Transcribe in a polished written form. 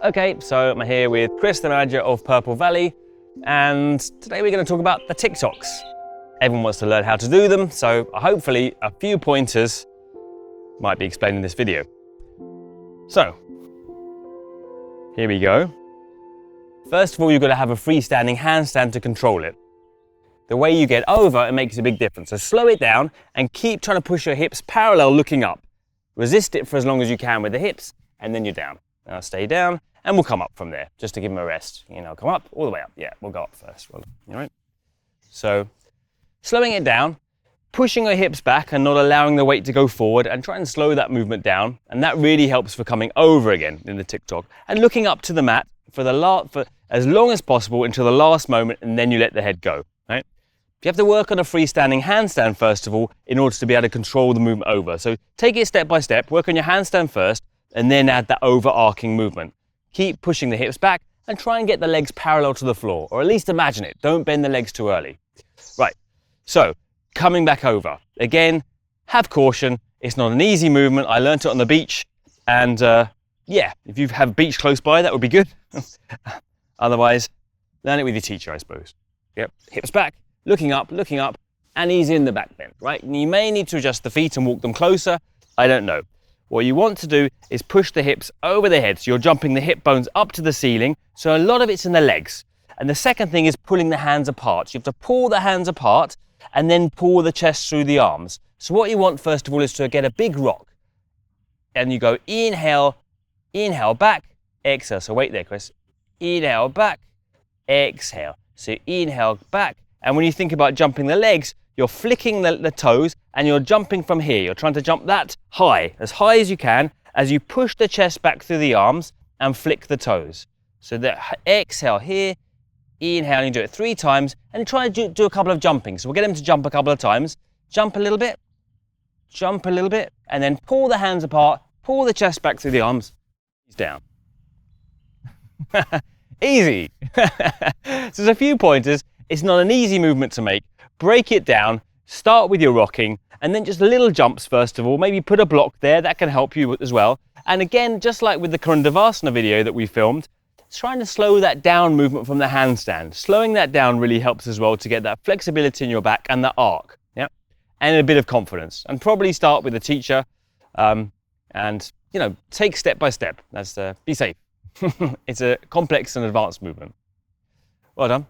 Okay, so I'm here with Chris, the manager of Purple Valley, and today we're going to talk about the Tick Tocks. Everyone wants to learn how to do them, so hopefully a few pointers might be explained in this video. So, here we go. First of all, you've got to have a freestanding handstand to control it. The way you get over, it makes a big difference. So slow it down and keep trying to push your hips parallel looking up. Resist it for as long as you can with the hips, and then you're down. Now stay down, and we'll come up from there, just to give them a rest. Come up, all the way up. Yeah, we'll go up first. All right? So, slowing it down, pushing your hips back and not allowing the weight to go forward, and try and slow that movement down. And that really helps for coming over again in the Tick Tock. And looking up to the mat for as long as possible until the last moment, and then you let the head go. Right? You have to work on a freestanding handstand first of all in order to be able to control the movement over. So take it step by step, work on your handstand first, and then add that overarching movement. Keep pushing the hips back and try and get the legs parallel to the floor, or at least imagine it. Don't bend the legs too early. Right, so coming back over. Again, have caution. It's not an easy movement. I learned it on the beach, and yeah, if you have a beach close by, that would be good. Otherwise, learn it with your teacher, I suppose. Yep, hips back, looking up, and ease in the back bend, right? And you may need to adjust the feet and walk them closer. I don't know. What you want to do is push the hips over the head, so you're jumping the hip bones up to the ceiling, so a lot of it's in the legs. And the second thing is pulling the hands apart. So you have to pull the hands apart and then pull the chest through the arms. So what you want first of all is to get a big rock. And you go inhale, inhale back, exhale. So wait there, Chris. Inhale back, exhale. So inhale back. And when you think about jumping the legs, you're flicking the toes and you're jumping from here. You're trying to jump that high as you can, as you push the chest back through the arms and flick the toes. So that exhale here, inhale, and you do it 3 times, and try to do a couple of jumping. So we'll get them to jump a couple of times. Jump a little bit, and then pull the hands apart, pull the chest back through the arms, down. Easy. So there's a few pointers. It's not an easy movement to make. Break it down, start with your rocking, and then just little jumps first of all. Maybe put a block there, that can help you as well. And again, just like with the Karundavasana video that we filmed, trying to slow that down movement from the handstand. Slowing that down really helps as well to get that flexibility in your back and the arc, yeah? And a bit of confidence. And probably start with a teacher, and take step by step. That's be safe. It's a complex and advanced movement. Well done.